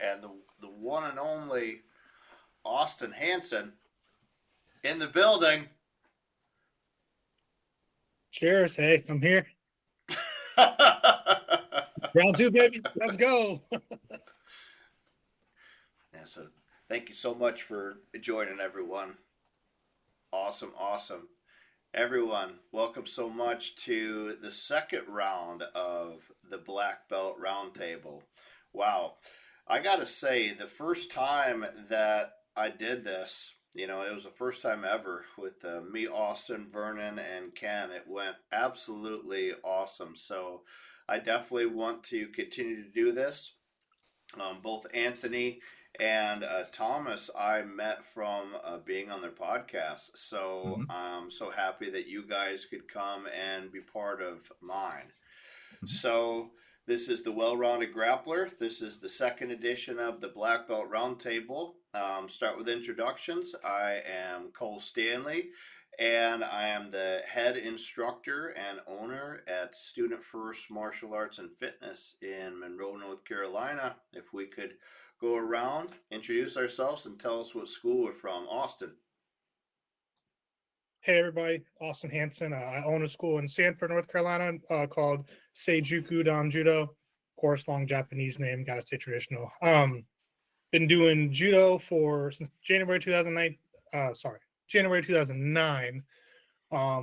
and the one and only Austin Hansen in the building. Cheers. Hey, I'm here. Yeah, Round two, baby. Let's go. so thank you so much for joining everyone. Awesome, awesome. Everyone, welcome so much to the second round of the Black Belt Roundtable. Wow, I gotta say, the first time that I did this, it was the first time ever with me, Austin, Vernon, and Ken. It went absolutely awesome. So I definitely want to continue to do this. Both Anthony and Thomas I met from being on their podcast. So Mhm. I'm so happy that you guys could come and be part of mine. Mhm. So this is the Well-Rounded Grappler. This is the second edition of the Black Belt Roundtable. Start with introductions. I am Cole Stanley, and I am the head instructor and owner at Student First Martial Arts and Fitness in Monroe, North Carolina. If we could go around, introduce ourselves, and tell us what school we're from. Austin. Hey, everybody. Austin Hansen. I own a school in Sanford, North Carolina called Seijuku Judo. Of course, long Japanese name. Got to stay traditional. Been doing judo since January 2009. January 2009.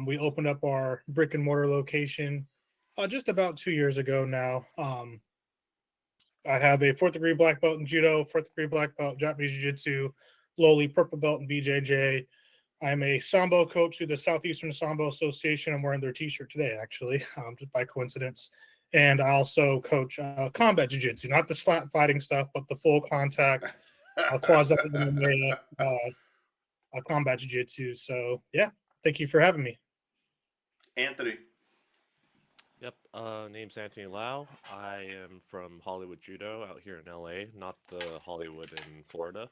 We opened up our brick and mortar location just about 2 years ago now. I have a fourth degree black belt in judo, fourth degree black belt Japanese jiu-jitsu, lowly purple belt in BJJ. I'm a Sambo coach through the Southeastern Sambo Association. I'm wearing their T-shirt today, actually, just by coincidence. And I also coach combat jiu-jitsu, not the slap fighting stuff, but the full contact quasi MMA combat jiu-jitsu. So, yeah, thank you for having me. Anthony. Yep, name's Anthony Lau. I am from Hollywood Judo out here in LA, not the Hollywood in Florida.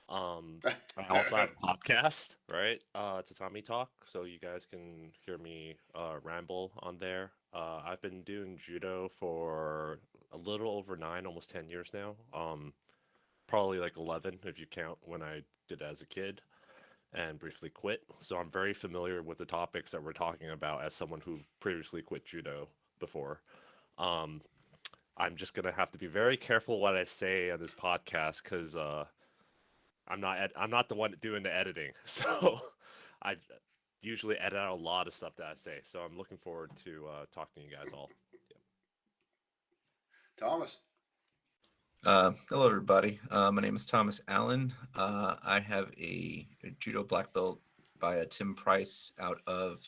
Um, I also have a podcast, right? Tatamitalk, so you guys can hear me ramble on there. I've been doing judo for a little over 9, almost 10 years now. Probably like 11 if you count when I did it as a kid and briefly quit. So I'm very familiar with the topics that we're talking about as someone who previously quit judo before. Um, I'm just gonna have to be very careful what I say on this podcast because I'm not the one doing the editing, so I usually edit out a lot of stuff that I say. So I'm looking forward to talking to you guys all. Thomas. Hello, everybody. My name is Thomas Allen. I have a judo black belt by Tim Price out of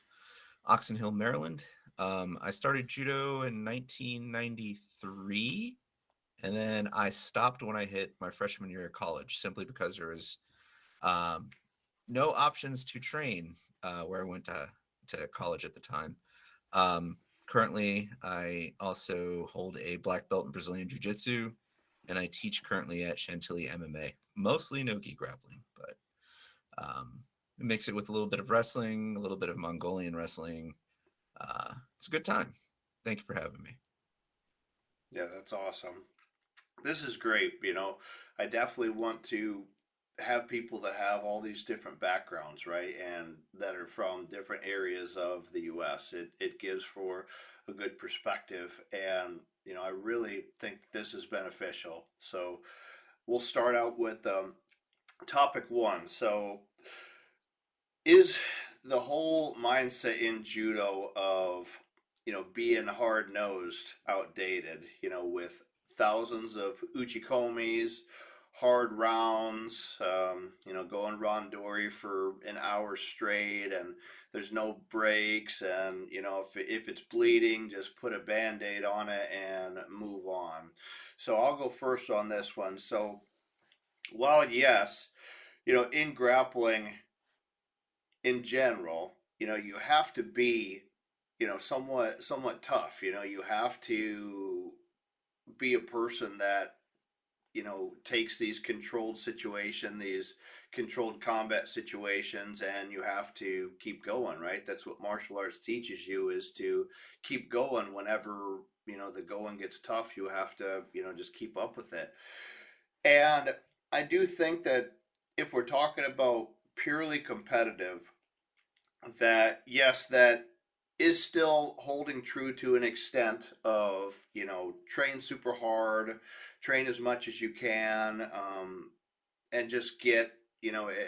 Oxon Hill, Maryland. I started judo in 1993, and then I stopped when I hit my freshman year of college, simply because there was no options to train where I went to college at the time. Currently, I also hold a black belt in Brazilian Jiu-Jitsu, and I teach currently at Chantilly MMA, mostly no-gi grappling, but mix it with a little bit of wrestling, a little bit of Mongolian wrestling. It's a good time. Thank you for having me. Yeah, that's awesome. This is great. I definitely want to have people that have all these different backgrounds, right? And that are from different areas of the US. It gives for a good perspective. And, I really think this is beneficial. So we'll start out with topic one. So, is the whole mindset in judo of being hard nosed outdated, with thousands of uchi komis, hard rounds, going randori for an hour straight, and there's no breaks, and if it's bleeding, just put a band-aid on it and move on. So I'll go first on this one. So while yes, in grappling in general, you have to be, somewhat tough. You have to be a person that, takes these controlled these controlled combat situations, and you have to keep going, right? That's what martial arts teaches you, is to keep going whenever, the going gets tough. You have to, just keep up with it. And I do think that if we're talking about purely competitive, that yes, that is still holding true to an extent of, train super hard, train as much as you can, and just get,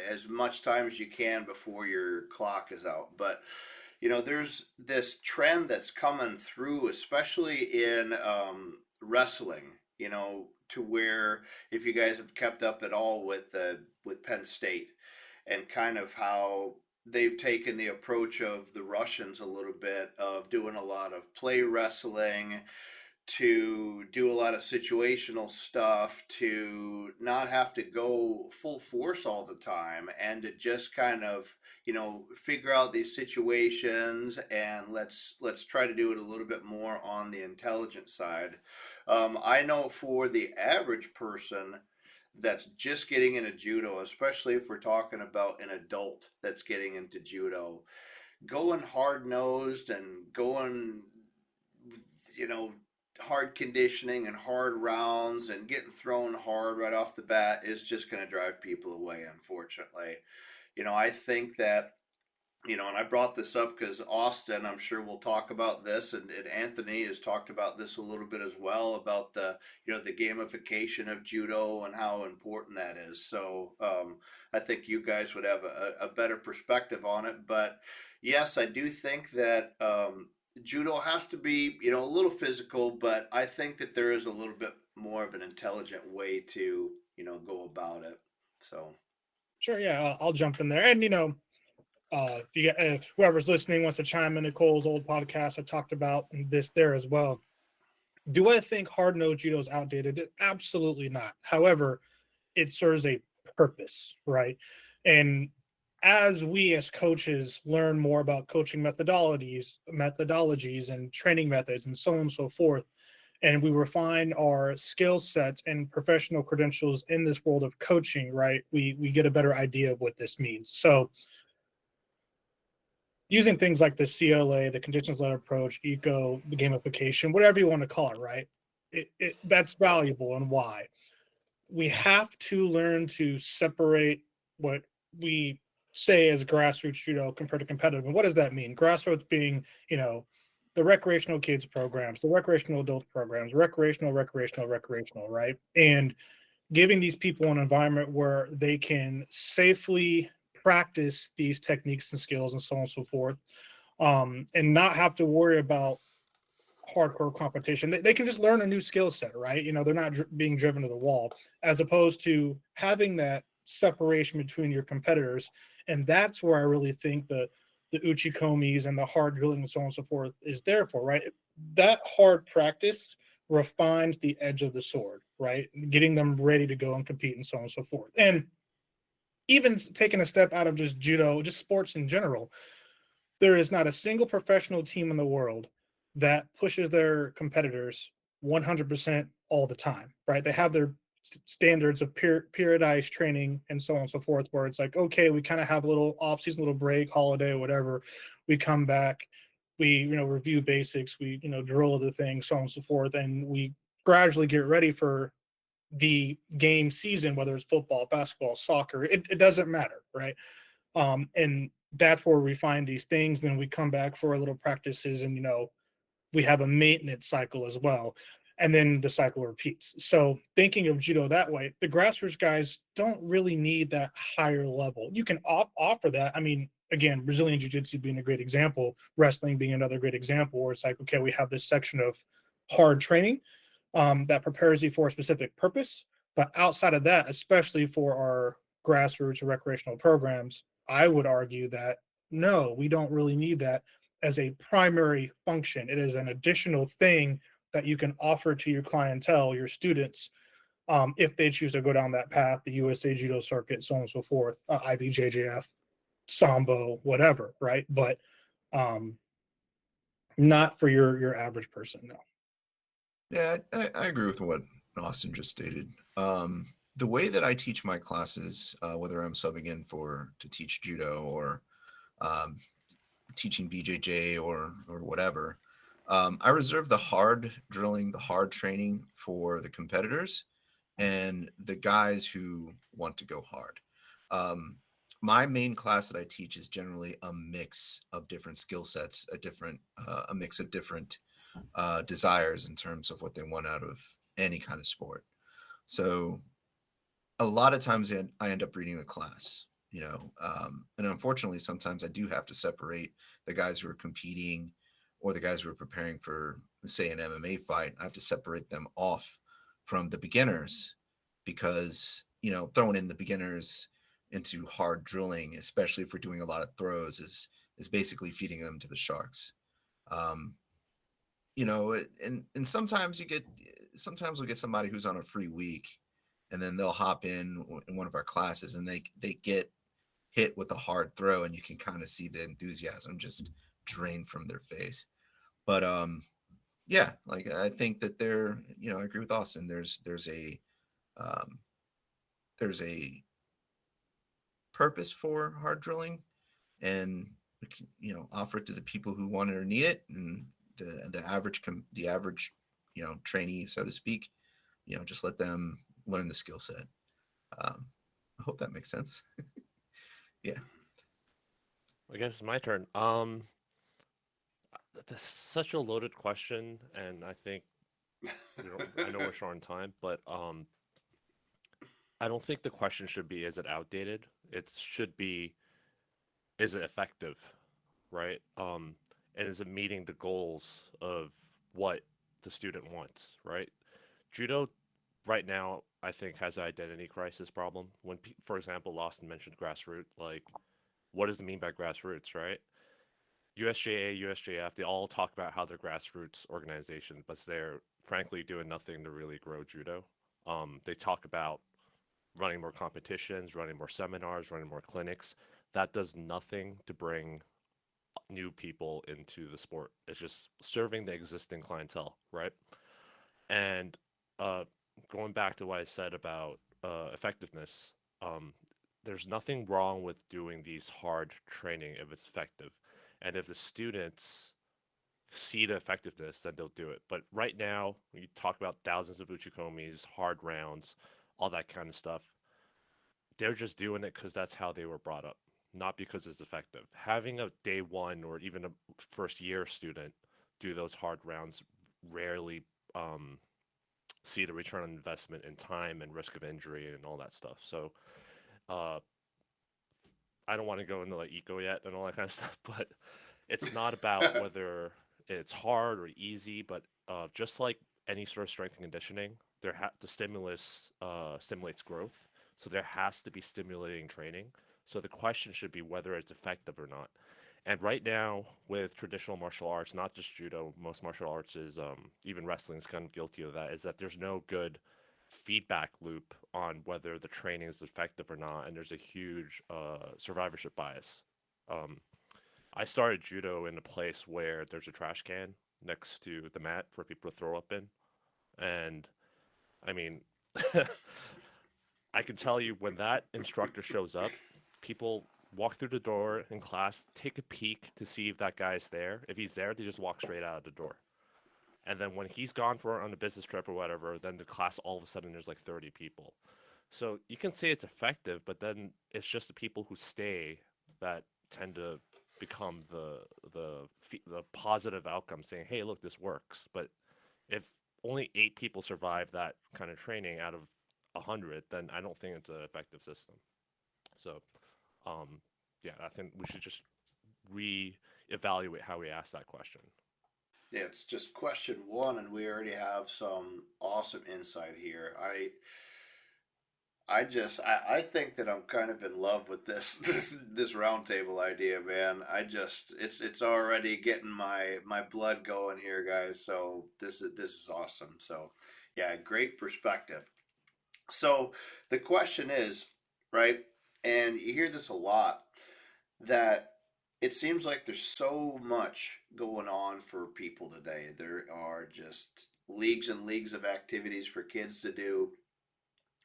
as much time as you can before your clock is out. But there's this trend that's coming through, especially in wrestling. To where, if you guys have kept up at all with Penn State, and kind of how they've taken the approach of the Russians a little bit, of doing a lot of play wrestling, to do a lot of situational stuff, to not have to go full force all the time, and to just kind of, figure out these situations, and let's try to do it a little bit more on the intelligent side. I know for the average person that's just getting into judo, especially if we're talking about an adult that's getting into judo, going hard nosed and going, you know, hard conditioning and hard rounds and getting thrown hard right off the bat is just going to drive people away, unfortunately. I think that, and I brought this up because Austin, I'm sure we'll talk about this, and Anthony has talked about this a little bit as well, about the gamification of judo and how important that is. So I think you guys would have a better perspective on it. But yes, I do think that judo has to be, a little physical, but I think that there is a little bit more of an intelligent way to, go about it. So. Sure, yeah, I'll jump in there. And if whoever's listening wants to chime in, Nicole's old podcast, I talked about this there as well. Do I think hard nosed judo is outdated? Absolutely not. However, it serves a purpose, right? And as we as coaches learn more about coaching methodologies and training methods and so on and so forth, and we refine our skill sets and professional credentials in this world of coaching, right? We get a better idea of what this means. So using things like the CLA, the conditions-led approach, eco, the gamification, whatever you want to call it, right? That's valuable. And why? We have to learn to separate what we say as grassroots judo compared to competitive. And what does that mean? Grassroots being, the recreational kids programs, the recreational adult programs, recreational, right? And giving these people an environment where they can safely practice these techniques and skills and so on and so forth, and not have to worry about hardcore competition. They can just learn a new skill set, right? They're not being driven to the wall, as opposed to having that separation between your competitors. And that's where I really think the uchi komis and the hard drilling and so on and so forth is there for, right? That hard practice refines the edge of the sword, right? Getting them ready to go and compete and so on and so forth. And even taking a step out of just judo, just sports in general, there is not a single professional team in the world that pushes their competitors 100% all the time, right? They have their standards of periodized training and so on and so forth, where it's like, okay, we kind of have a little off-season, little break, holiday, whatever. We come back, we, review basics, we, drill other things, so on and so forth, and we gradually get ready for the game season, whether it's football, basketball, soccer, it doesn't matter, right? And that's where we find these things. Then we come back for our little practices, and we have a maintenance cycle as well, and then the cycle repeats. So thinking of judo that way, the grassroots guys don't really need that higher level. You can offer that. I mean, again, Brazilian jiu-jitsu being a great example, wrestling being another great example, where it's like, okay, we have this section of hard training that prepares you for a specific purpose. But outside of that, especially for our grassroots or recreational programs, I would argue that no, we don't really need that as a primary function. It is an additional thing that you can offer to your clientele, your students, if they choose to go down that path, the USA Judo Circuit, so on and so forth, IBJJF, Sambo, whatever, right? But not for your average person, no. Yeah, I agree with what Austin just stated. The way that I teach my classes, whether I'm subbing in to teach judo or teaching BJJ or whatever, I reserve the hard drilling, the hard training for the competitors, and the guys who want to go hard. My main class that I teach is generally a mix of different skill sets, a mix of different desires in terms of what they want out of any kind of sport. So a lot of times I end up reading the class, and unfortunately, sometimes I do have to separate the guys who are competing or the guys who are preparing for, say, an MMA fight. I have to separate them off from the beginners because, throwing in the beginners into hard drilling, especially if we're doing a lot of throws, is basically feeding them to the sharks. Um, and sometimes we'll get somebody who's on a free week, and then they'll hop in one of our classes, and they get hit with a hard throw, and you can kind of see the enthusiasm just drain from their face. But yeah, like I think that I agree with Austin. Um, there's a purpose for hard drilling, and offer it to the people who want it or need it, and the average trainee, so to speak, just let them learn the skill set. I hope that makes sense. Yeah. I guess it's my turn. That's such a loaded question, and I think I know we're short on time, but I don't think the question should be, is it outdated? It should be, is it effective, right? And is it meeting the goals of what the student wants, right? Judo right now, I think, has an identity crisis problem. When, for example, Lawson mentioned grassroots, like, what does it mean by grassroots, right? USJA, USJF, they all talk about how they're grassroots organizations, but they're frankly doing nothing to really grow judo. They talk about running more competitions, running more seminars, running more clinics. That does nothing to bring new people into the sport. It's just serving the existing clientele, right? And uh, going back to what I said about effectiveness, um, there's nothing wrong with doing these hard training if it's effective. And if the students see the effectiveness, then they'll do it. But right now, you talk about thousands of uchi komis, hard rounds, all that kind of stuff. They're just doing it because that's how they were brought up, not because it's effective. Having a day one or even a first year student do those hard rounds rarely see the return on investment in time and risk of injury and all that stuff. So uh, I don't want to go into like eco yet and all that kind of stuff, but it's not about whether it's hard or easy, but just like any sort of strength and conditioning, the stimulus stimulates growth. So there has to be stimulating training. So the question should be whether it's effective or not. And right now, with traditional martial arts, not just judo, most martial arts is even wrestling is kind of guilty of that. Is that there's no good feedback loop on whether the training is effective or not, and there's a huge survivorship bias. Um, I started judo in a place where there's a trash can next to the mat for people to throw up in, and I mean, I can tell you when that instructor shows up, people walk through the door in class, take a peek to see if that guy's there. If he's there, they just walk straight out of the door. And then when he's gone for on a business trip or whatever, then the class all of a sudden there's like 30 people. So you can say it's effective, but then it's just the people who stay that tend to become the positive outcome, saying, "Hey, look, this works." But if only 8 people survive that kind of training out of 100, then I don't think it's an effective system. So, um, yeah, I think we should just re-evaluate how we ask that question. Yeah, it's just question one, and we already have some awesome insight here. I think that I'm kind of in love with this this roundtable idea, man. It's already getting my blood going here, guys. So this is awesome. So yeah, great perspective. So the question is, right, and you hear this a lot, that it seems like there's so much going on for people today. There are just leagues and leagues of activities for kids to do.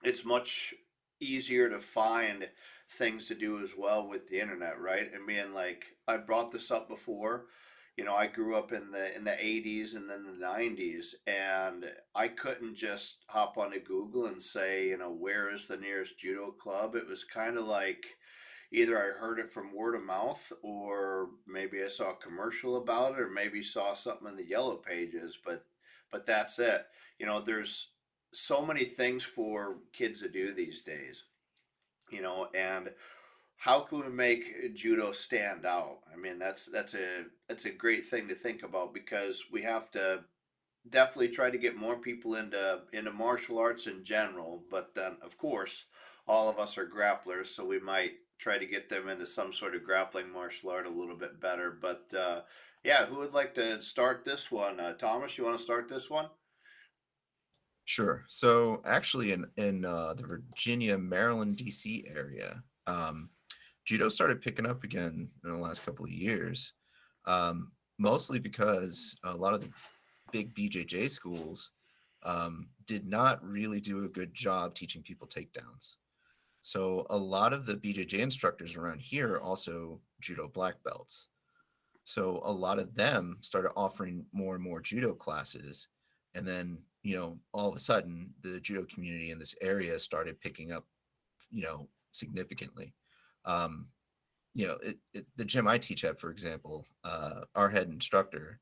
It's much easier to find things to do as well with the internet, right? I mean, like, I brought this up before. You know, I grew up in the 80s and then the 90s, and I couldn't just hop onto Google and say, you know, where is the nearest judo club. It was kind of like either I heard it from word of mouth, or maybe I saw a commercial about it, or maybe saw something in the yellow pages, but that's it. You know, there's so many things for kids to do these days, you know, and how can we make judo stand out? I mean, that's a great thing to think about, because we have to definitely try to get more people into martial arts in general, but then of course all of us are grapplers, so we might try to get them into some sort of grappling martial art a little bit better. But yeah, who would like to start this one? Thomas, you want to start this one? Sure. So actually, in the Virginia, Maryland, D.C. area, judo started picking up again in the last couple of years, mostly because a lot of the big BJJ schools did not really do a good job teaching people takedowns. So a lot of the BJJ instructors around here are also judo black belts. So a lot of them started offering more and more judo classes. And then, all of a sudden, the judo community in this area started picking up, significantly. Um, the gym I teach at, for example, our head instructor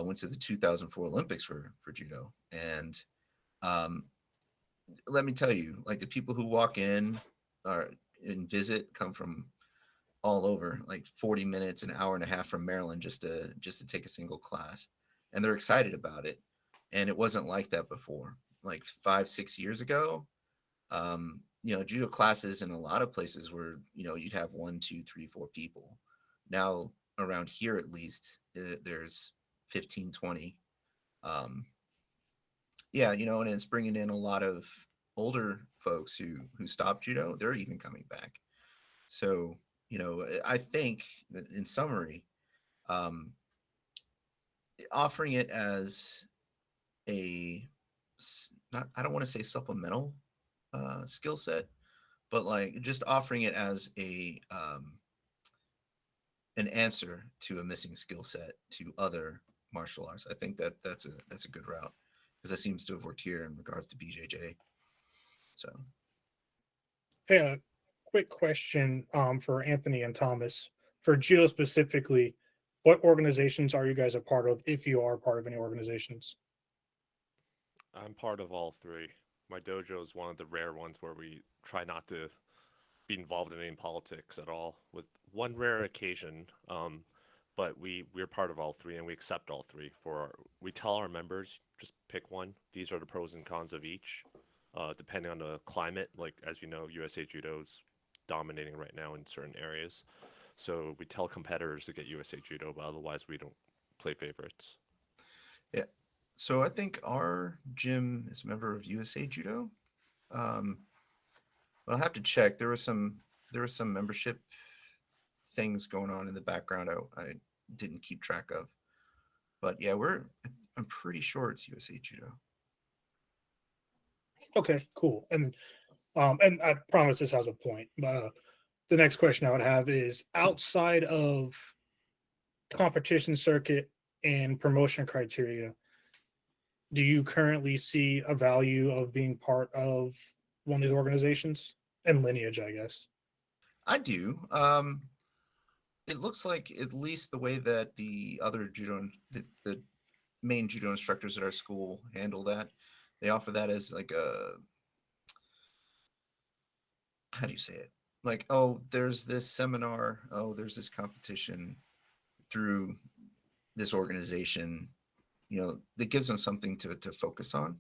went to the 2004 Olympics for judo. And let me tell you, like, the people who walk in and visit come from all over, like 40 minutes, an hour and a half from Maryland just to take a single class. And they're excited about it. And it wasn't like that before. Like 5-6 years ago, judo classes in a lot of places were, you'd have 1, 2, 3, 4 people. Now around here, at least, there's 15, 20. And it's bringing in a lot of older folks who stopped judo. They're even coming back. So, I think that in summary, offering it as I don't want to say supplemental skill set, but like just offering it as an answer to a missing skill set to other martial arts. I think that's a good route, because that seems to have worked here in regards to BJJ. So, Hey, a quick question for Anthony and Thomas. For judo specifically, what organizations are you guys a part of, if you are part of any organizations? I'm part of all three. My dojo is one of the rare ones where we try not to be involved in any politics at all, with one rare occasion. But we're part of all three, and we accept all three. We tell our members, just pick one. These are the pros and cons of each, depending on the climate. Like, as you know, USA Judo is dominating right now in certain areas. So we tell competitors to get USA Judo, but otherwise we don't play favorites. yeah. So I think our gym is a member of USA Judo. But I'll have to check. There was some membership things going on in the background I didn't keep track of. But yeah, I'm pretty sure it's USA Judo. Okay, cool. And I promise this has a point. But the next question I would have is, outside of competition circuit and promotion criteria, do you currently see a value of being part of one of these organizations and lineage, I guess? I do. It looks like, at least the way that the other judo, the main judo instructors at our school handle that, they offer that as like how do you say it? Like, oh, there's this seminar, oh, there's this competition through this organization, that gives them something to focus on.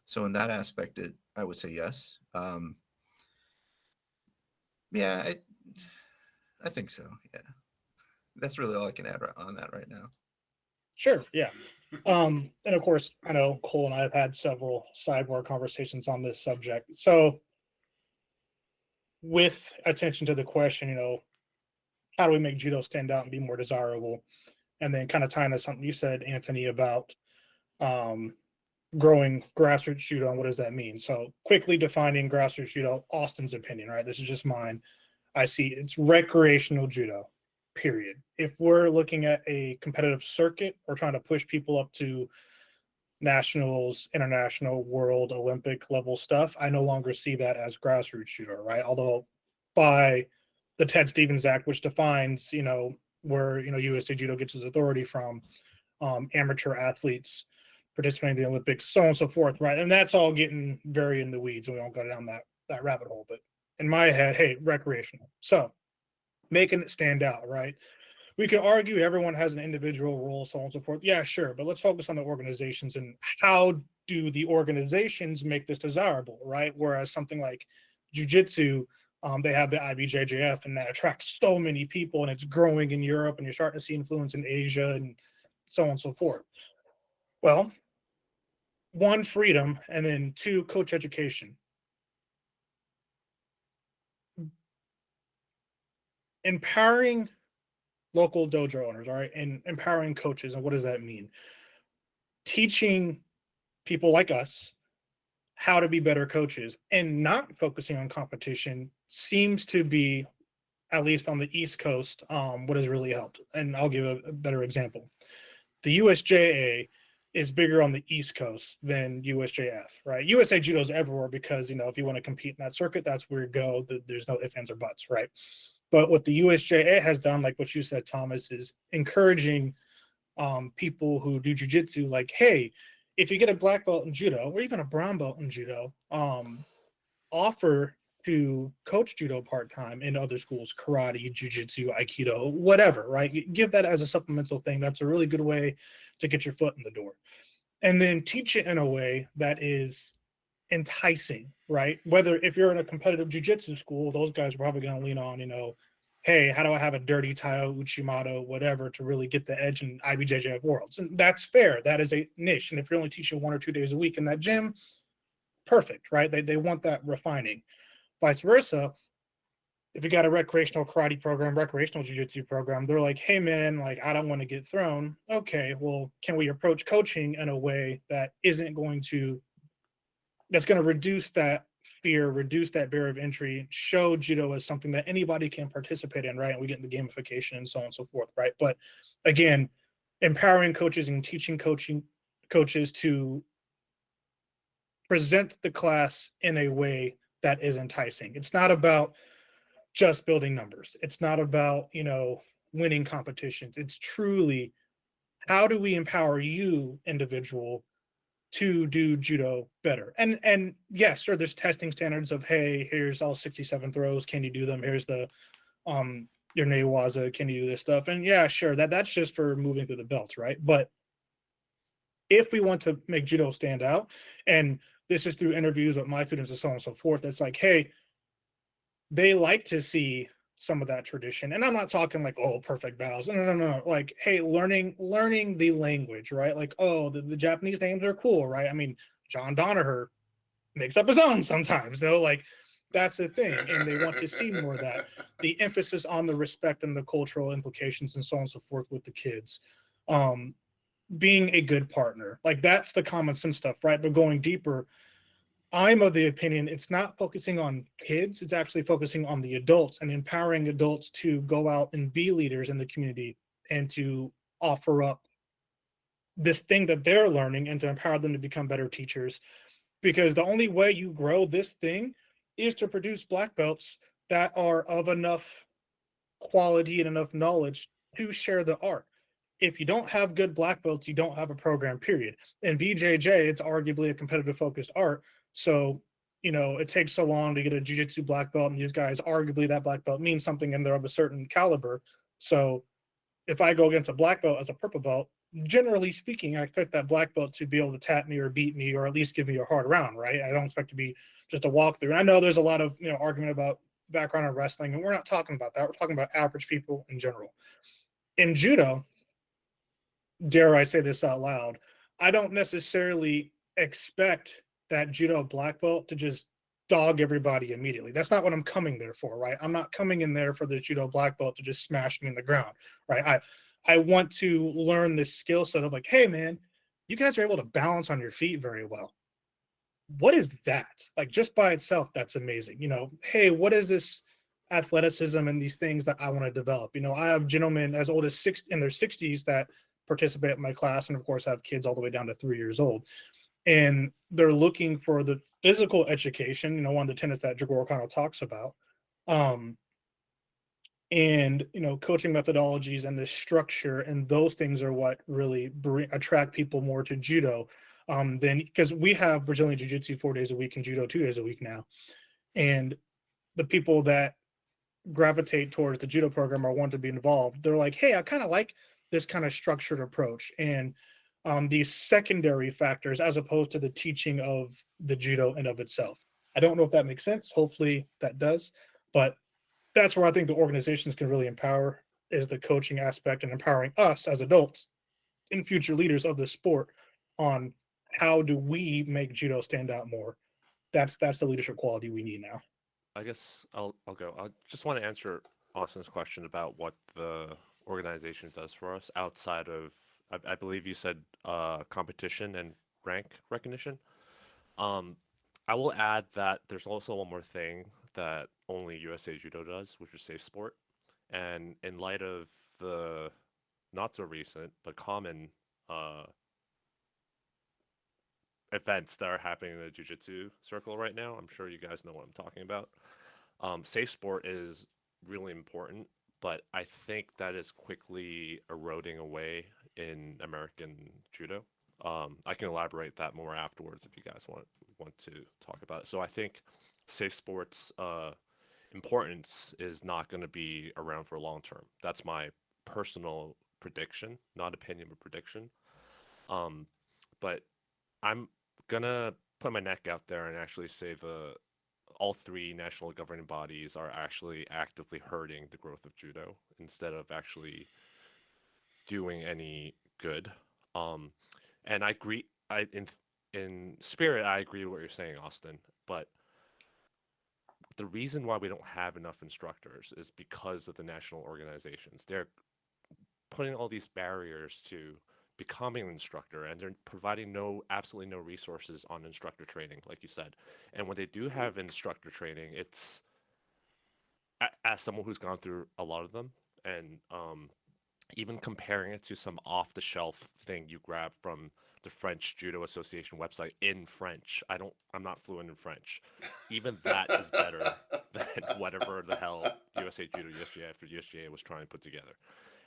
So in that aspect, I would say yes. Yeah, I think so. Yeah, that's really all I can add on that right now. Sure, yeah. And of course, I know Cole and I have had several sidebar conversations on this subject. So with attention to the question, how do we make judo stand out and be more desirable? And then kind of tying to something you said, Anthony, about growing grassroots judo and what does that mean? So quickly defining grassroots judo, Austin's opinion, right? This is just mine. I see it's recreational judo. period. If we're looking at a competitive circuit or trying to push people up to nationals, international, world, Olympic level stuff, I no longer see that as grassroots judo, right? Although by the Ted Stevens Act, which defines, where, USA Judo gets its authority from, amateur athletes participating in the Olympics, so on and so forth, right? And that's all getting very in the weeds, and we won't go down that rabbit hole. But in my head, hey, recreational. So making it stand out, right? We could argue everyone has an individual role, so on and so forth. Yeah, sure. But let's focus on the organizations and how do the organizations make this desirable, right? Whereas something like jujitsu, they have the IBJJF, and that attracts so many people, and it's growing in Europe, and you're starting to see influence in Asia and so on and so forth. Well, one, freedom, and then two, coach education. Empowering local dojo owners, all right, and empowering coaches. And what does that mean? Teaching people like us how to be better coaches and not focusing on competition seems to be, at least on the East Coast, what has really helped. And I'll give a better example. The USJA is bigger on the East Coast than USJF, right? USA Judo is everywhere because, if you want to compete in that circuit, that's where you go. There's no ifs, ands, or buts, right? But what the USJA has done, like what you said, Thomas, is encouraging people who do jujitsu, like, hey, if you get a black belt in judo or even a brown belt in judo, offer to coach judo part-time in other schools, karate, jujitsu, aikido, whatever, right? Give that as a supplemental thing. That's a really good way to get your foot in the door. And then teach it in a way that is enticing, right? Whether if you're in a competitive jujitsu school, those guys are probably going to lean on, hey, how do I have a dirty taio, uchimato, whatever, to really get the edge in IBJJF worlds? And that's fair. That is a niche. And if you're only teaching 1 or 2 days a week in that gym, perfect, right? They want that refining. Vice versa, if you got a recreational karate program, recreational jiu-jitsu program, they're like, hey man, like, I don't want to get thrown. Okay, well, can we approach coaching in a way that that's going to reduce that fear, reduce that barrier of entry, show judo as something that anybody can participate in, right? And we get into gamification and so on and so forth, right? But again, empowering coaches and teaching coaches to present the class in a way that is enticing. It's not about just building numbers. It's not about, winning competitions. It's truly, how do we empower you, individual, to do judo better? And yes, sure, there's testing standards of, hey, here's all 67 throws. Can you do them? Here's the your newaza. Can you do this stuff? And yeah, sure, that's just for moving through the belts, right? But if we want to make judo stand out, and this is through interviews with my students and so on and so forth, it's like, hey, they like to see some of that tradition. And I'm not talking like, oh, perfect bows. No. Like, hey, learning the language, right? Like, oh, the Japanese names are cool, right? I mean, John Donaher makes up his own sometimes, like, that's a thing. And they want to see more of that. The emphasis on the respect and the cultural implications and so on and so forth with the kids. Being a good partner, like, that's the common sense stuff, right? But going deeper, I'm of the opinion it's not focusing on kids, it's actually focusing on the adults and empowering adults to go out and be leaders in the community and to offer up this thing that they're learning and to empower them to become better teachers. Because the only way you grow this thing is to produce black belts that are of enough quality and enough knowledge to share the art. If you don't have good black belts, you don't have a program, period. And BJJ, it's arguably a competitive focused art. So, it takes so long to get a jiu-jitsu black belt, and these guys, arguably that black belt means something and they're of a certain caliber. So if I go against a black belt as a purple belt, generally speaking, I expect that black belt to be able to tap me or beat me or at least give me a hard round, right? I don't expect to be just a walkthrough. And I know there's a lot of, argument about background in wrestling, and we're not talking about that. We're talking about average people in general. In judo, dare I say this out loud, I don't necessarily expect that judo black belt to just dog everybody immediately. That's not what I'm coming there for, right? I'm not coming in there for the judo black belt to just smash me in the ground, right? I want to learn this skill set of like, hey man, you guys are able to balance on your feet very well. What is that? Like, just by itself, that's amazing. Hey, what is this athleticism and these things that I want to develop. You know, I have gentlemen as old as in their 60s that participate in my class, and of course have kids all the way down to 3 years old. And they're looking for the physical education, you know, one of the tenets that Jigoro kind of talks about. Um, and you know, coaching methodologies and the structure and those things are what really attract people more to judo, than because we have Brazilian jiu-jitsu 4 days a week and judo 2 days a week now. And the people that gravitate towards the judo program or want to be involved, they're like, hey, I kind of like this kind of structured approach and these secondary factors as opposed to the teaching of the judo in of itself. I don't know if that makes sense. Hopefully that does, but that's where I think the organizations can really empower, is the coaching aspect and empowering us as adults and future leaders of the sport on how do we make judo stand out more. That's the leadership quality we need now. I guess I'll go. I just want to answer Austin's question about what the organization does for us outside of, I believe you said competition and rank recognition. Um, I will add that there's also one more thing that only USA Judo does, which is safe sport. And in light of the not so recent but common uh, events that are happening in the jiu-jitsu circle right now, I'm sure you guys know what I'm talking about. Safe sport is really important, but I think that is quickly eroding away in American judo. I can elaborate that more afterwards if you guys want to talk about it. So I think safe sports importance is not going to be around for long term. That's my personal prediction, not opinion, but prediction. Um, but I'm gonna put my neck out there and actually say the all three national governing bodies are actually actively hurting the growth of judo instead of actually doing any good. Um, and I agree. In spirit, I agree with what you're saying, Austin. But the reason why we don't have enough instructors is because of the national organizations. They're putting all these barriers to becoming an instructor, and they're providing absolutely no resources on instructor training, like you said. And when they do have instructor training, it's as someone who's gone through a lot of them, and even comparing it to some off-the-shelf thing you grab from the French Judo Association website in French. I'm not fluent in French. Even that is better than whatever the hell USA Judo, USJF, or USGA was trying to put together.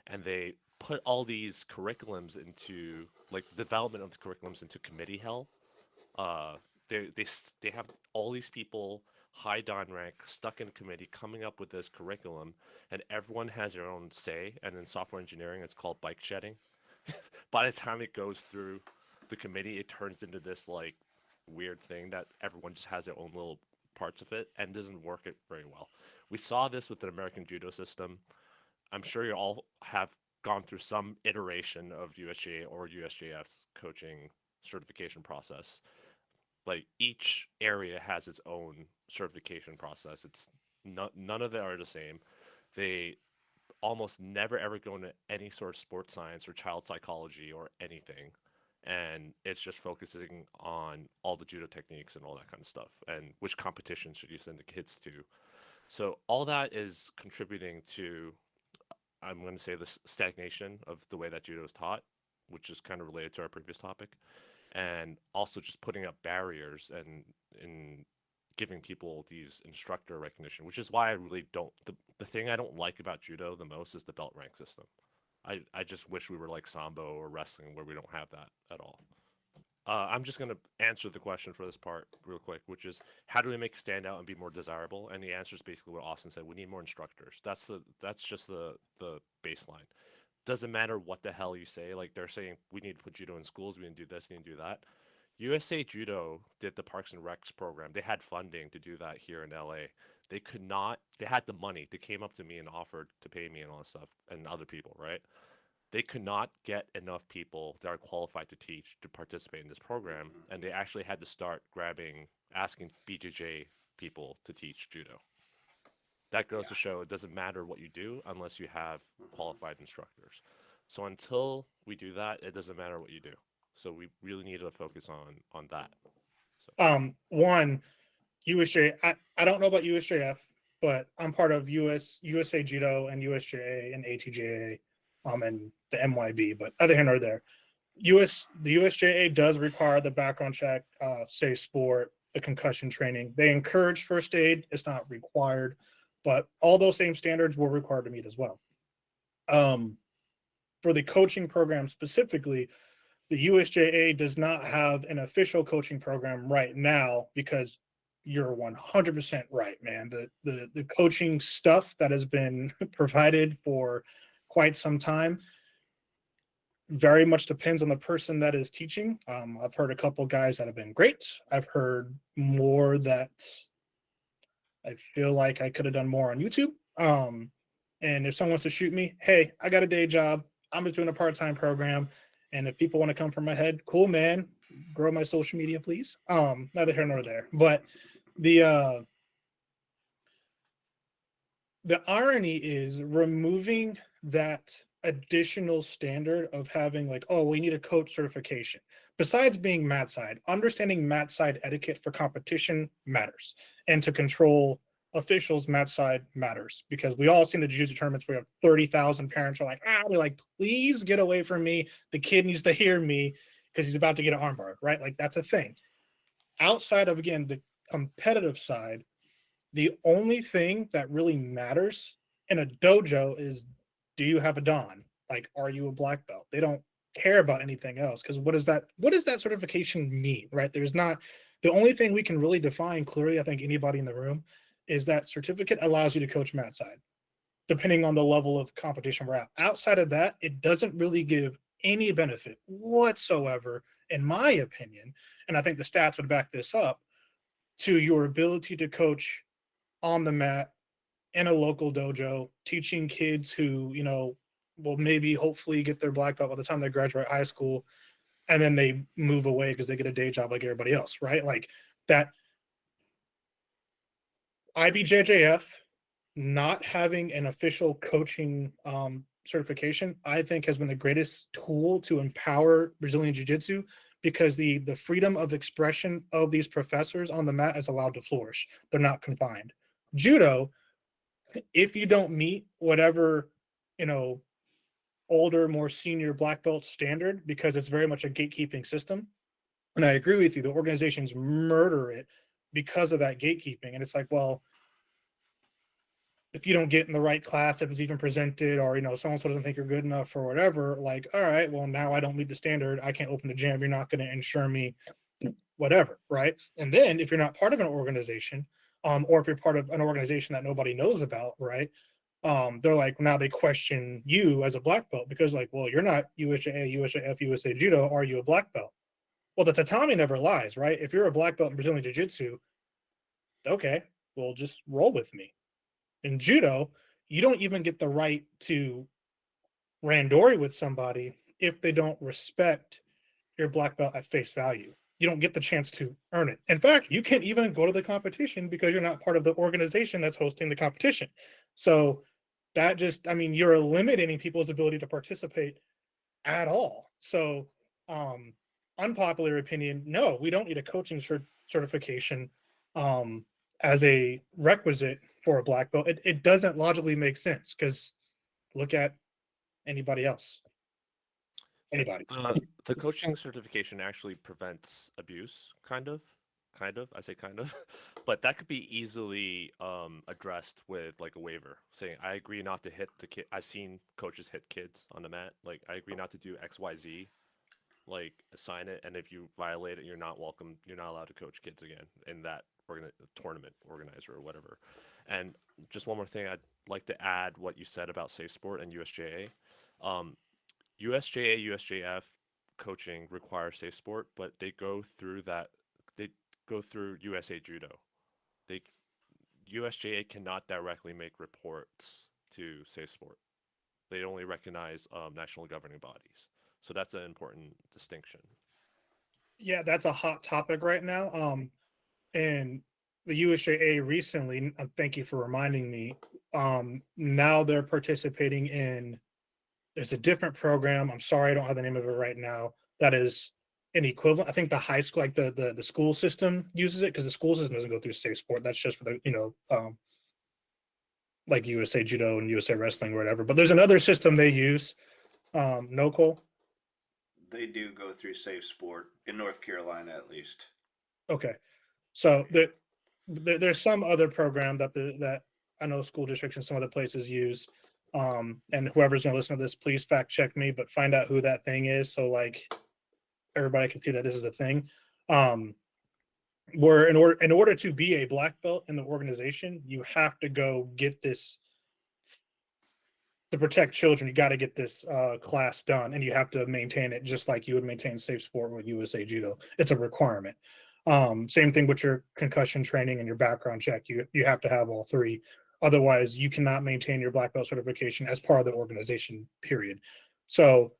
And they put all these curriculums into, like, the development of the curriculums into committee hell. Uh, they have all these people high dan rank stuck in a committee coming up with this curriculum, and everyone has their own say. And in software engineering, it's called bike shedding. By the time it goes through the committee, it turns into this like weird thing that everyone just has their own little parts of it and doesn't work it very well. We saw this with the American judo system. I'm sure you all have gone through some iteration of USGA or USJF's coaching certification process. Like each area has its own certification process. It's none of them are the same. They almost never ever go into any sort of sports science or child psychology or anything. And it's just focusing on all the judo techniques and all that kind of stuff and which competitions should you send the kids to. So all that is contributing to, I'm going to say, this stagnation of the way that judo is taught, which is kind of related to our previous topic, and also just putting up barriers and in giving people these instructor recognition, which is why I really don't. The thing I don't like about judo the most is the belt rank system. I just wish we were like sambo or wrestling where we don't have that at all. I'm just going to answer the question for this part real quick, which is how do we make it stand out and be more desirable? And the answer is basically what Austin said. We need more instructors. That's just the baseline. Doesn't matter what the hell you say. Like they're saying we need to put judo in schools. We need to do this. We need to do that. USA Judo did the Parks and Recs program. They had funding to do that here in LA. They could not. They had the money. They came up to me and offered to pay me and all that stuff, and other people, right? They could not get enough people that are qualified to teach to participate in this program, and they actually had to start asking BJJ people to teach judo. That goes to show it doesn't matter what you do unless you have qualified instructors. So until we do that, it doesn't matter what you do. So we really need to focus on that. So. One, USJ, I don't know about USJF. but I'm part of USA Judo and USJA and ATJA, and the MYB. But other here nor there, the USJA does require the background check, safe sport, the concussion training. They encourage first aid; it's not required, but all those same standards were required to meet as well. For the coaching program specifically, the USJA does not have an official coaching program right now because you're 100% right, man. The coaching stuff that has been provided for quite some time very much depends on the person that is teaching. I've heard a couple guys that have been great. I've heard more that I feel like I could have done more on YouTube. And if someone wants to shoot me, hey, I got a day job. I'm just doing a part-time program. And if people want to come from my head, cool, man. Grow my social media, please. Neither here nor there. But the irony is removing that additional standard of having like, oh, we need a coach certification. Besides being mat side, understanding mat side etiquette for competition matters, and to control officials mat side matters, because we all seen the jiu-jitsu tournaments where we have 30,000 parents are like, they're like, please get away from me. The kid needs to hear me because he's about to get an armbar, right? Like that's a thing. Outside of, again, the competitive side, the only thing that really matters in a dojo is, do you have a dan? Like, are you a black belt? They don't care about anything else, because what does that certification mean, right? There's not, the only thing we can really define clearly, I think anybody in the room, is that certificate allows you to coach mat side, depending on the level of competition we're at. Outside of that, it doesn't really give any benefit whatsoever, in my opinion, and I think the stats would back this up, to your ability to coach on the mat in a local dojo, teaching kids who, will maybe hopefully get their black belt by the time they graduate high school, and then they move away because they get a day job like everybody else, right? Like that IBJJF not having an official coaching certification, I think, has been the greatest tool to empower Brazilian Jiu-Jitsu, because the freedom of expression of these professors on the mat is allowed to flourish. They're not confined. Judo, if you don't meet whatever, older, more senior black belt standard, because it's very much a gatekeeping system, and I agree with you, the organizations murder it because of that gatekeeping. And it's like, well, if you don't get in the right class, if it's even presented, or someone doesn't think you're good enough or whatever, like, all right, well, now I don't meet the standard, I can't open the gym, you're not going to insure me, whatever, right? And then if you're not part of an organization, or if you're part of an organization that nobody knows about, right, they're like, now they question you as a black belt, because like, well, you're not USJA, USJF, USA Judo, are you a black belt? Well, the tatami never lies, right? If you're a black belt in Brazilian Jiu-Jitsu, okay, well, just roll with me. In judo, you don't even get the right to randori with somebody if they don't respect your black belt at face value. You don't get the chance to earn it. In fact, you can't even go to the competition because you're not part of the organization that's hosting the competition. So that just, you're eliminating people's ability to participate at all. So unpopular opinion, no, we don't need a coaching certification as a requisite for a black belt. It doesn't logically make sense, because look at anybody else. Anybody. The coaching certification actually prevents abuse, kind of. I say kind of, but that could be easily addressed with like a waiver, saying I agree not to hit the kid. I've seen coaches hit kids on the mat. Like, I agree not to do XYZ. Like, assign it, and if you violate it, you're not welcome. You're not allowed to coach kids again in that tournament organizer or whatever. And just one more thing, I'd like to add what you said about safe sport and USJA. USJA, USJF coaching requires safe sport, but they go through that. They go through USA Judo. They USJA cannot directly make reports to safe sport. They only recognize national governing bodies. So that's an important distinction. Yeah, that's a hot topic right now. And the USJA recently, thank you for reminding me, now they're participating in, there's a different program, I'm sorry I don't have the name of it right now, that is an equivalent. I think the high school, like the school system uses it, because the school system doesn't go through safe sport. That's just for the like USA Judo and USA Wrestling or whatever. But there's another system they use, NOCOL. They do go through Safe Sport in North Carolina, at least. Okay, so there's some other program that I know school districts and some other places use. And whoever's going to listen to this, please fact check me, but find out who that thing is, so like everybody can see that this is a thing. Where in order to be a black belt in the organization, you have to go get this to protect children. You got to get this class done, and you have to maintain it just like you would maintain Safe Sport with USA Judo. It's a requirement. Same thing with your concussion training and your background check. You have to have all three. Otherwise, you cannot maintain your black belt certification as part of the organization, period. So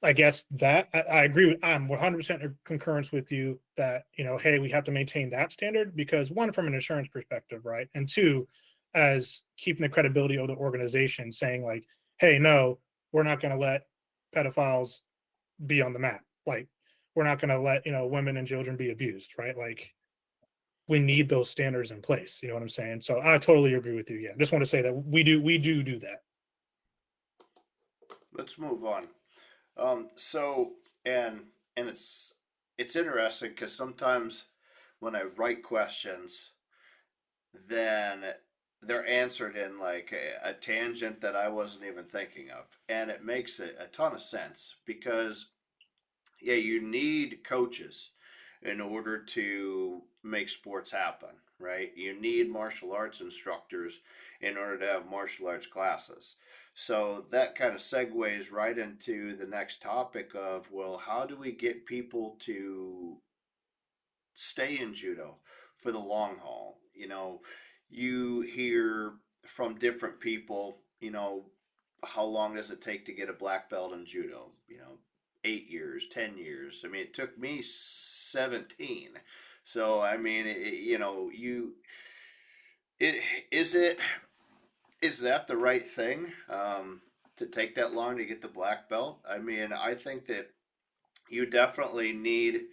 I guess that I agree with, I'm 100% in concurrence with you that, hey, we have to maintain that standard because one, from an insurance perspective, right? And two, as keeping the credibility of the organization, saying like, hey, no, we're not going to let pedophiles be on the map. Like, we're not going to let, women and children be abused, right? Like, we need those standards in place. You know what I'm saying? So I totally agree with you. Yeah. Just want to say that we do that. Let's move on. So and it's interesting because sometimes when I write questions, then they're answered in like a tangent that I wasn't even thinking of, and it makes a ton of sense because yeah, you need coaches in order to make sports happen, right? You need martial arts instructors in order to have martial arts classes. So that kind of segues right into the next topic of, well, how do we get people to stay in judo for the long haul? You hear from different people, how long does it take to get a black belt in judo? 8 years, 10 years. I mean, it took me 17. So, I mean, it is it is that the right thing to take that long to get the black belt? I mean, I think that you definitely need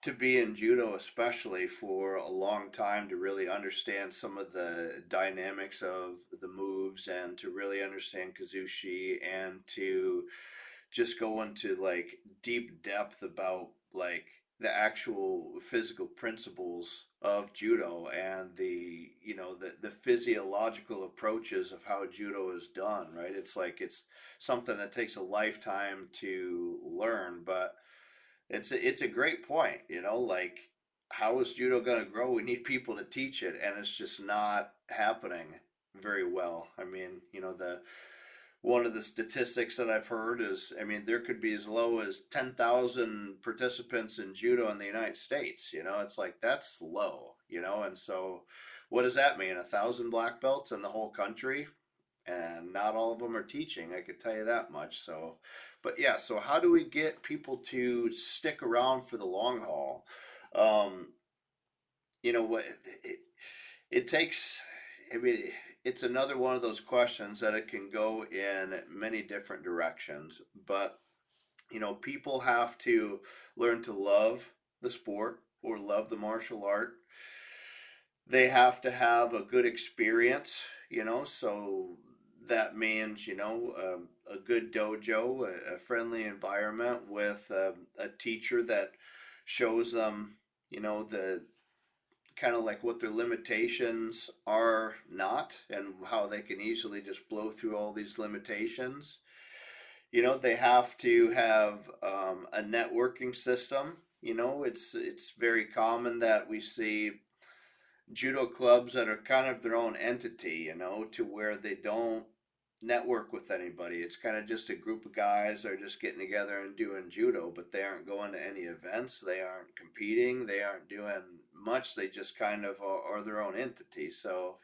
to be in judo, especially for a long time, to really understand some of the dynamics of the moves and to really understand kazushi and to just go into like deep depth about like the actual physical principles of judo and the physiological approaches of how judo is done, right? It's like it's something that takes a lifetime to learn, but it's a great point, like how is judo going to grow? We need people to teach it, and it's just not happening very well. I mean, the one of the statistics that I've heard is, I mean, there could be as low as 10,000 participants in judo in the United States. It's like that's low, and so what does that mean? 1,000 black belts in the whole country? And not all of them are teaching, I could tell you that much. So, but yeah, so how do we get people to stick around for the long haul? Um, what it takes, I mean, it's another one of those questions that it can go in many different directions, but people have to learn to love the sport or love the martial art. They have to have a good experience, so that means, a good dojo, a friendly environment with a teacher that shows them, the kind of like what their limitations are not and how they can easily just blow through all these limitations. They have to have a networking system. It's very common that we see judo clubs that are kind of their own entity, to where they don't network with anybody. It's kind of just a group of guys that are just getting together and doing judo, but they aren't going to any events. They aren't competing. They aren't doing much. They just kind of are their own entity. So,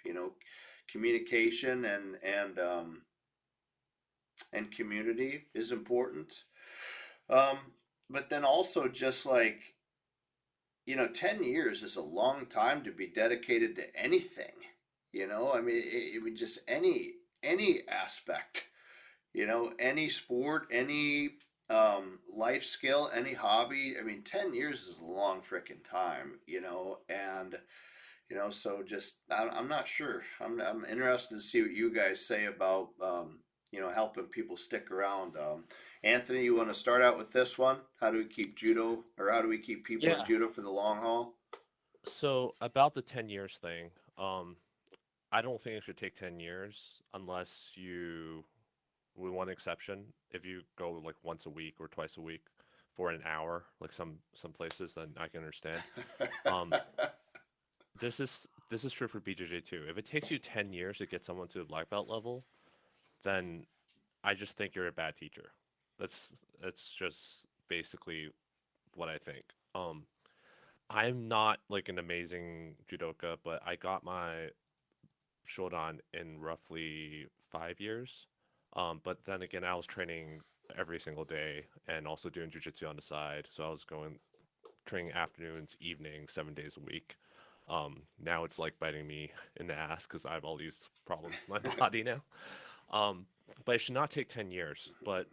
communication and community is important. Um, but then also just like 10 years is a long time to be dedicated to anything. I mean, it would just any aspect, any sport, any life skill, any hobby. I mean, 10 years is a long freaking time, and So just I'm not sure. I'm interested to see what you guys say about helping people stick around. Anthony, you want to start out with this one? How do we keep judo, or how do we keep people in Yeah. judo for the long haul? So about the 10 years thing, I don't think it should take 10 years unless you, with one exception, if you go like once a week or twice a week for an hour, like some places, then I can understand. Um, this is true for BJJ too. If it takes you 10 years to get someone to a black belt level, then I just think you're a bad teacher. That's that's just basically what I think. I'm not like an amazing judoka, but I got my Shodan in roughly 5 years. But then again, I was training every single day and also doing jujitsu on the side. So I was going training afternoons, evenings, 7 days a week. Now it's like biting me in the ass because I have all these problems with my body now. Um, but it should not take 10 years. But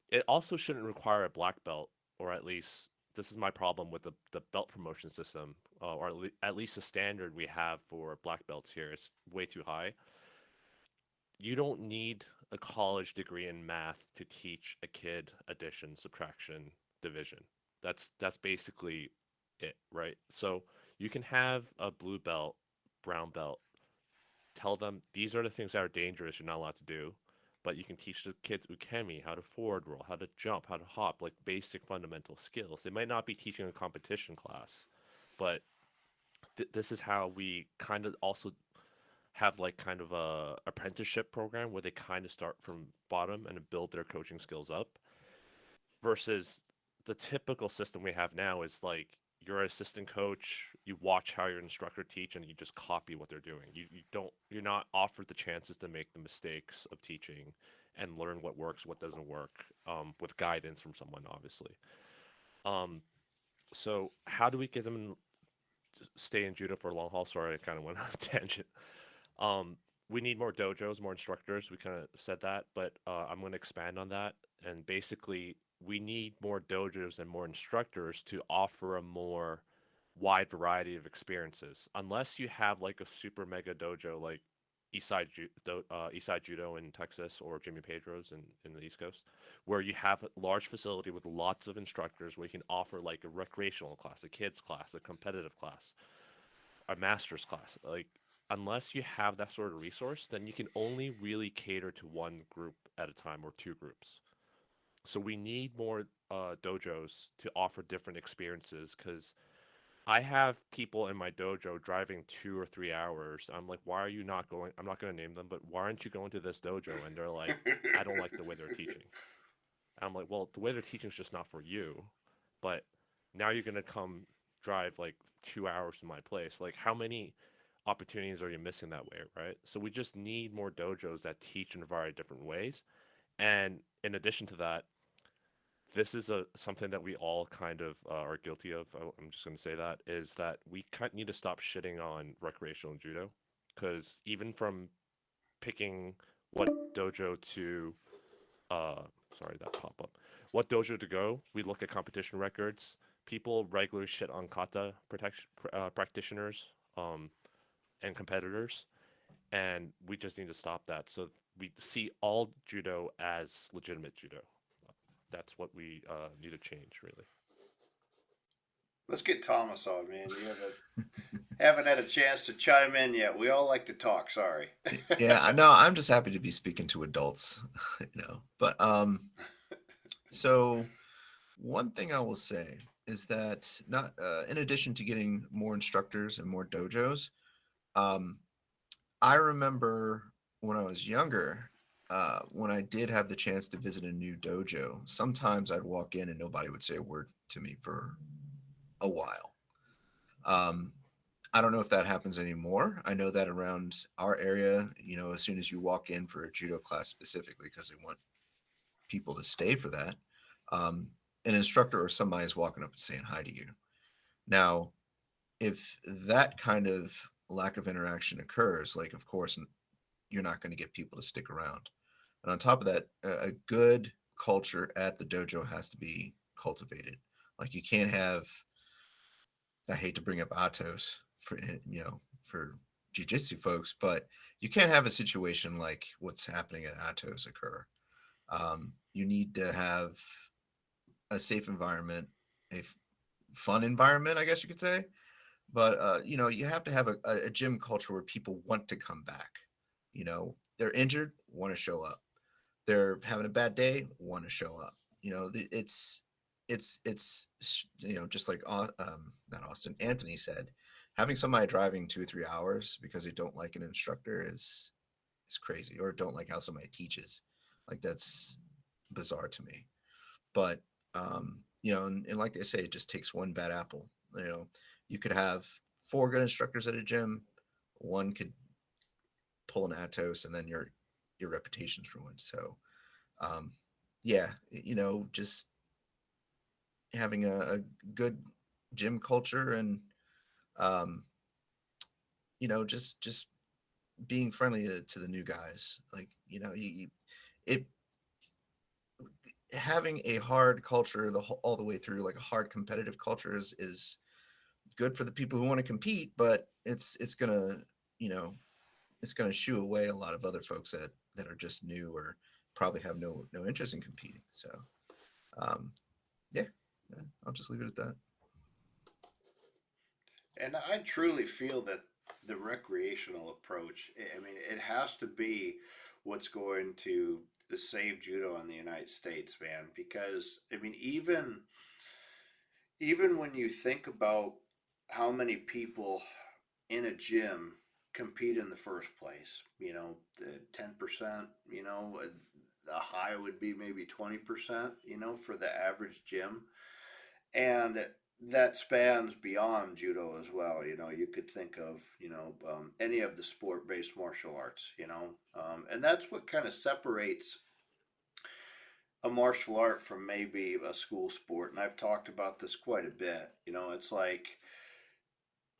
it also shouldn't require a black belt, or at least this is my problem with the belt promotion system, or at least the standard we have for black belts here is way too high. You don't need a college degree in math to teach a kid addition, subtraction, division. That's basically it, right? So you can have a blue belt, brown belt, tell them these are the things that are dangerous you're not allowed to do, but you can teach the kids ukemi, how to forward roll, how to jump, how to hop, like basic fundamental skills. They might not be teaching a competition class, but this is how we kind of also have like kind of a apprenticeship program where they kind of start from bottom and build their coaching skills up, versus the typical system we have now is like you're an assistant coach, you watch how your instructor teach and you just copy what they're doing. You're not offered the chances to make the mistakes of teaching and learn what works, what doesn't work, with guidance from someone, obviously. um, so how do we get them to stay in judo for a long haul? Sorry, I kind of went on a tangent. um, we need more dojos, more instructors. We kind of said that, but I'm going to expand on that. And basically, we need more dojos and more instructors to offer a more wide variety of experiences. Unless you have like a super mega dojo like Eastside Judo in Texas, or Jimmy Pedro's in the East Coast, where you have a large facility with lots of instructors where you can offer like a recreational class, a kids class, a competitive class, a master's class. Like, unless you have that sort of resource, then you can only really cater to one group at a time or two groups. So we need more dojos to offer different experiences, because I have people in my dojo driving 2 or 3 hours. I'm like, why are you not going? I'm not going to name them, but why aren't you going to this dojo? And they're like, I don't like the way they're teaching. I'm like, well, the way they're teaching is just not for you. But now you're gonna come drive like 2 hours to my place. Like, how many opportunities are you missing that way, right? So we just need more dojos that teach in a variety of different ways. And in addition to that, this is a something that we all kind of are guilty of. I'm just gonna say that is that we kind of need to stop shitting on recreational judo, because even from picking what dojo to uh sorry, that pop up, what dojo to go, we look at competition records. People regularly shit on kata protection practitioners, and competitors, and we just need to stop that, so we see all judo as legitimate judo. That's what we need to change, really. Let's get Thomas on, man. Haven't had a chance to chime in yet. We all like to talk. Sorry. Yeah, I know. I'm just happy to be speaking to adults, But so one thing I will say is that, not in addition to getting more instructors and more dojos, um, I remember when I was younger, when I did have the chance to visit a new dojo, sometimes I'd walk in and nobody would say a word to me for a while. Um, I don't know if that happens anymore. I know that around our area, as soon as you walk in for a judo class specifically, because they want people to stay for that, um, an instructor or somebody is walking up and saying hi to you. Now, if that kind of lack of interaction occurs, like, of course, you're not going to get people to stick around. And on top of that, a good culture at the dojo has to be cultivated. Like, you can't have, I hate to bring up Atos for for jiu-jitsu folks, but you can't have a situation like what's happening at Atos occur. You need to have a safe environment, fun environment, I guess you could say. But you have to have a gym culture where people want to come back. They're injured, want to show up. They're having a bad day, want to show up. It's just like not Austin, Anthony said, having somebody driving 2 or 3 hours because they don't like an instructor is crazy, or don't like how somebody teaches. Like, that's bizarre to me. But and like they say, it just takes one bad apple. You could have 4 good instructors at a gym, one could pull an Atos, and then your reputation's ruined. So yeah, just having a good gym culture, and just being friendly to the new guys. Like, if having a hard culture all the way through, like a hard competitive culture, is good for the people who want to compete, but it's gonna shoo away a lot of other folks that are just new, or probably have no interest in competing. So yeah, I'll just leave it at that. And I truly feel that the recreational approach, I mean, it has to be what's going to save judo in the United States, man. Because I mean, even when you think about how many people in a gym compete in the first place, the 10%, the high would be maybe 20%, for the average gym. And that spans beyond judo as well. You could think of any of the sport-based martial arts. And that's what kind of separates a martial art from maybe a school sport. And I've talked about this quite a bit. It's like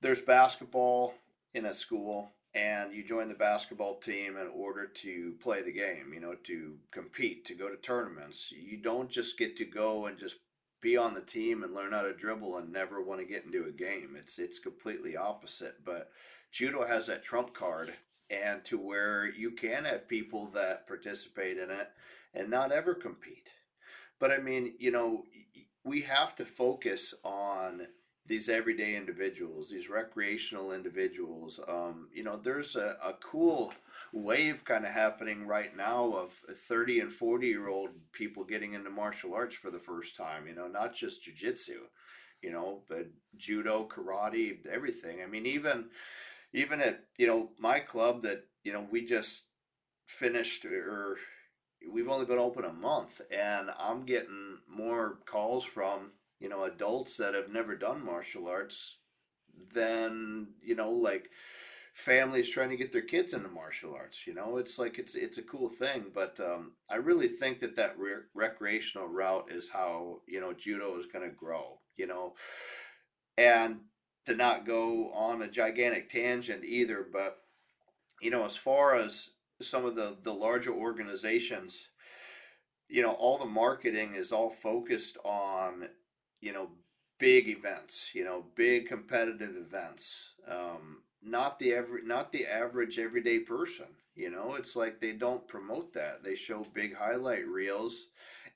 there's basketball in a school, and you join the basketball team in order to play the game, to compete, to go to tournaments. You don't just get to go and just be on the team and learn how to dribble and never want to get into a game. It's completely opposite. But judo has that trump card, and to where you can have people that participate in it and not ever compete. But I mean, we have to focus on these everyday individuals, these recreational individuals. There's a cool wave kind of happening right now of 30 and 40-year-old people getting into martial arts for the first time, not just jiu-jitsu, but judo, karate, everything. I mean, even at, my club that, we just finished, or we've only been open a month, and I'm getting more calls from adults that have never done martial arts than like families trying to get their kids into martial arts. It's like it's a cool thing. But I really think that recreational route is how judo is going to grow. And to not go on a gigantic tangent either, but as far as some of the larger organizations, all the marketing is all focused on, you know, big events, big competitive events. Not the average everyday person. It's like they don't promote that. They show big highlight reels,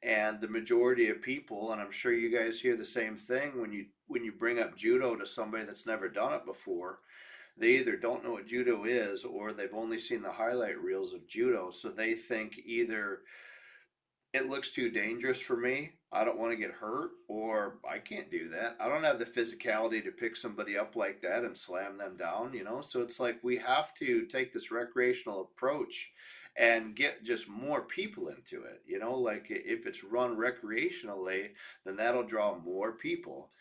and the majority of people, and I'm sure you guys hear the same thing when you bring up judo to somebody that's never done it before. They either don't know what judo is, or they've only seen the highlight reels of judo, so they think either it looks too dangerous for me, I don't want to get hurt, or I can't do that. I don't have the physicality to pick somebody up like that and slam them down. So it's like we have to take this recreational approach and get just more people into it. Like if it's run recreationally, then that'll draw more people.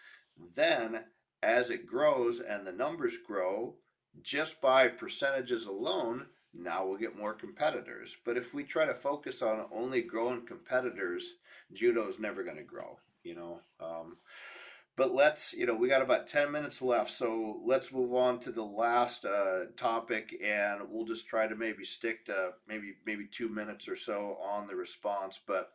Then as it grows and the numbers grow, just by percentages alone, now we'll get more competitors. But if we try to focus on only growing competitors, judo is never going to grow. But we got about 10 minutes left, so let's move on to the last topic, and we'll just try to maybe stick to maybe 2 minutes or so on the response. But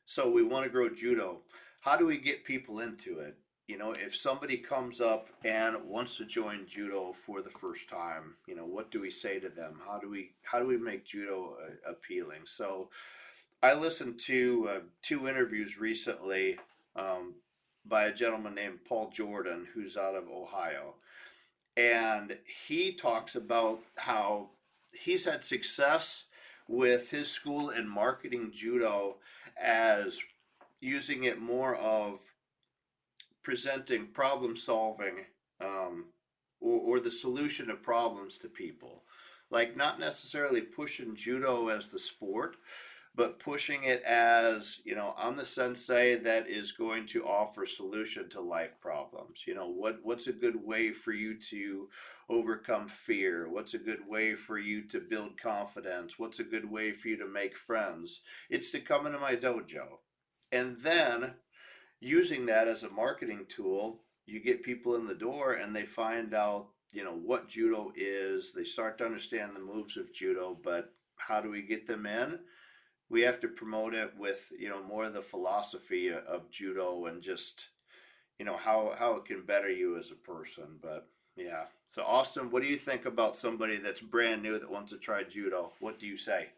so we want to grow judo. How do we get people into it? if somebody comes up and wants to join judo for the first time, what do we say to them? How do we make judo appealing? So I listened to two interviews recently, um, by a gentleman named Paul Jordan, who's out of Ohio, and he talks about how he's had success with his school in marketing judo as using it more of presenting problem solving, um, or the solution of problems to people, like not necessarily pushing judo as the sport, but pushing it as, I'm the sensei that is going to offer solution to life problems. What's a good way for you to overcome fear? What's a good way for you to build confidence? What's a good way for you to make friends? It's to come into my dojo. And then using that as a marketing tool, you get people in the door and they find out, what judo is. They start to understand the moves of judo, but how do we get them in? We have to promote it with, more of the philosophy of judo, and just, how it can better you as a person. But yeah. So Austin, what do you think about somebody that's brand new that wants to try judo? What do you say?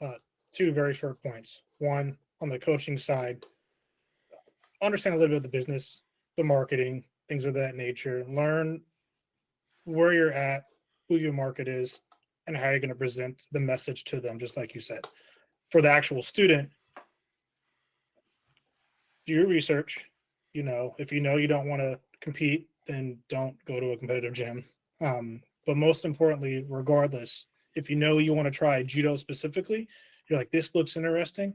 Uh, Two very short points. One, on the coaching side, understand a little bit of the business, the marketing, things of that nature. Learn where you're at, who your market is, and how you're going to present the message to them, just like you said. For the actual student, do your research. If you don't want to compete, then don't go to a competitive gym. But most importantly, regardless, if you want to try judo specifically, you're like, this looks interesting.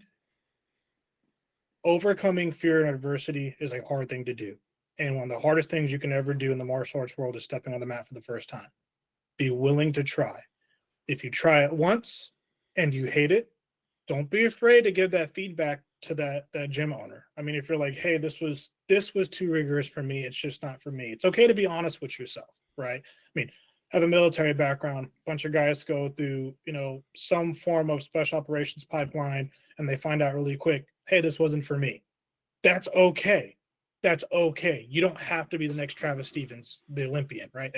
Overcoming fear and adversity is a hard thing to do. And one of the hardest things you can ever do in the martial arts world is stepping on the mat for the first time. Be willing to try. If you try it once and you hate it, don't be afraid to give that feedback to that gym owner. I mean, if you're like, hey, this was too rigorous for me, it's just not for me. It's okay to be honest with yourself, right? I mean, I have a military background. A bunch of guys go through, some form of special operations pipeline, and they find out really quick, hey, this wasn't for me. That's okay. That's okay. You don't have to be the next Travis Stevens, the Olympian, right?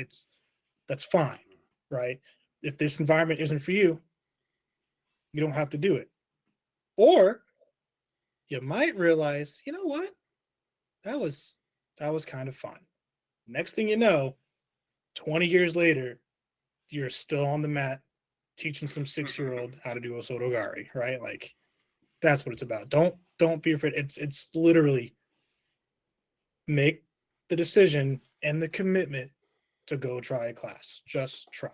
That's fine, right? If this environment isn't for you, you don't have to do it. Or you might realize, you know what? That was kind of fun. Next thing you know, 20 years later, you're still on the mat teaching some 6-year-old how to do osotogari, right? Like, that's what it's about. Don't be afraid. It's literally make the decision and the commitment to go try a class. Just try.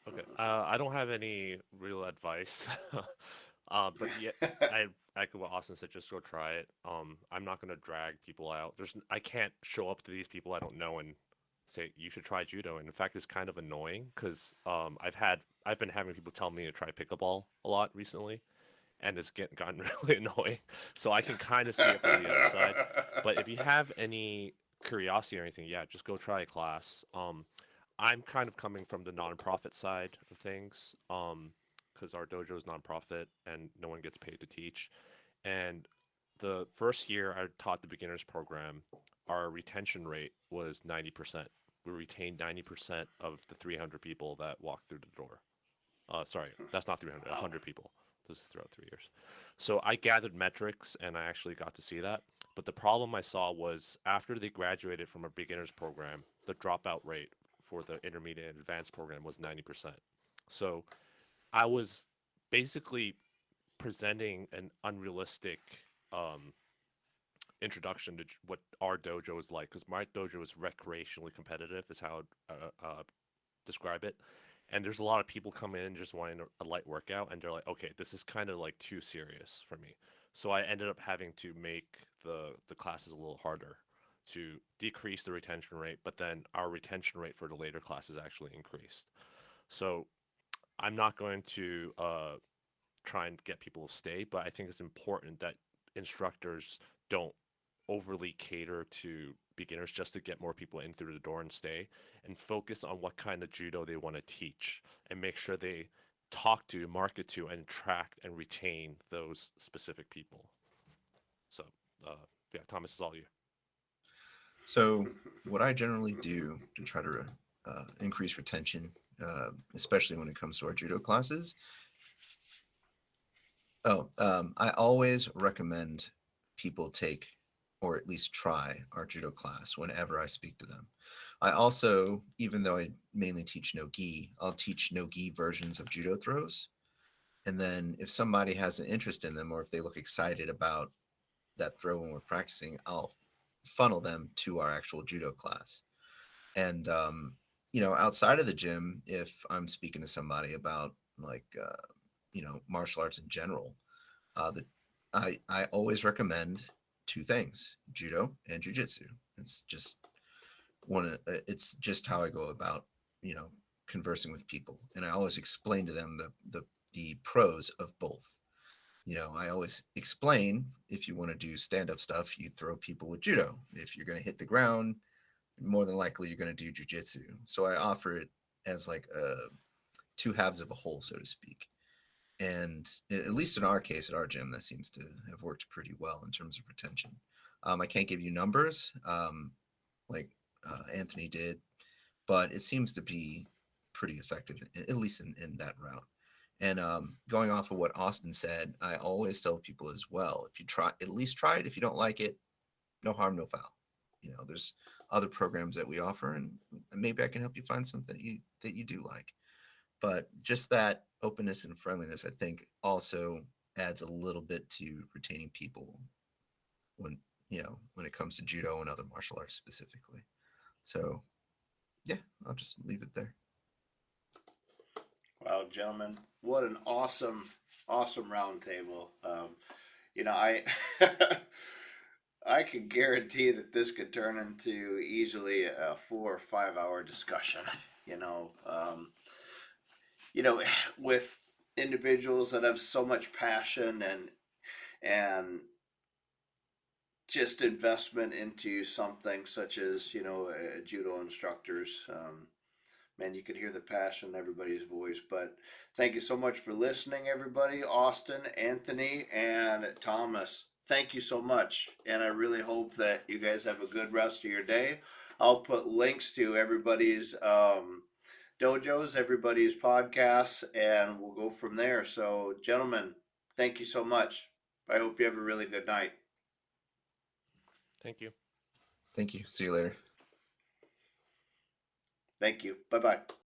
Okay. I don't have any real advice. But yeah, I echo what Austin said. Just go try it. I'm not gonna drag people out. I can't show up to these people I don't know and say you should try judo. And in fact, it's kind of annoying because I've been having people tell me to try pickleball a lot recently, and it's gotten really annoying. So I can kind of see it from the other side. But if you have any curiosity or anything, yeah, just go try a class. I'm kind of coming from the nonprofit side of things, because our dojo is nonprofit and no one gets paid to teach. And the first year I taught the beginners program, our retention rate was 90%. We retained 90% of the 300 people that walked through the door. Sorry, that's not 300, 100 people. This is throughout 3 years. So I gathered metrics and I actually got to see that. But the problem I saw was after they graduated from a beginner's program, the dropout rate for the intermediate and advanced program was 90%. So I was basically presenting an unrealistic um, introduction to what our dojo is like, because my dojo is recreationally competitive, is how I'd describe it. And there's a lot of people come in just wanting a light workout, and they're like, okay, this is kind of like too serious for me. So I ended up having to make the classes a little harder to decrease the retention rate, but then our retention rate for the later classes actually increased. So I'm not going to try and get people to stay, but I think it's important that instructors don't overly cater to beginners just to get more people in through the door and stay, and focus on what kind of judo they want to teach and make sure they talk to, market to, and attract and retain those specific people. So yeah, Thomas is all you. So, what I generally do to try to increase retention, especially when it comes to our judo classes, I always recommend people take or at least try our judo class whenever I speak to them. I also, even though I mainly teach no gi, I'll teach no gi versions of judo throws. And then if somebody has an interest in them or if they look excited about that throw when we're practicing, I'll funnel them to our actual judo class. And outside of the gym, if I'm speaking to somebody about like martial arts in general, the I always recommend two things: judo and jujitsu. It's just it's just how I go about conversing with people, and I always explain to them the pros of both. I always explain, if you want to do stand-up stuff, you throw people with judo. If you're going to hit the ground, more than likely you're going to do jujitsu. So I offer it as like two halves of a whole, so to speak. And at least in our case at our gym, that seems to have worked pretty well in terms of retention. I can't give you numbers like Anthony did, but it seems to be pretty effective, at least in that route. And going off of what Austin said, I always tell people as well, if you try, at least try it. If you don't like it, no harm, no foul. There's other programs that we offer, and maybe I can help you find something that you do like. But just that openness and friendliness, I think, also adds a little bit to retaining people when when it comes to judo and other martial arts specifically. So yeah, I'll just leave it there. Wow, gentlemen, what an awesome roundtable. I I can guarantee that this could turn into easily a 4 or 5 hour discussion. You know, um, with individuals that have so much passion and just investment into something such as judo instructors. Man, you could hear the passion in everybody's voice. But thank you so much for listening, everybody. Austin, Anthony, and Thomas. Thank you so much. And I really hope that you guys have a good rest of your day. I'll put links to everybody's dojos, everybody's podcasts, and we'll go from there. So, gentlemen, thank you so much. I hope you have a really good night. Thank you. Thank you. See you later. Thank you. Bye bye.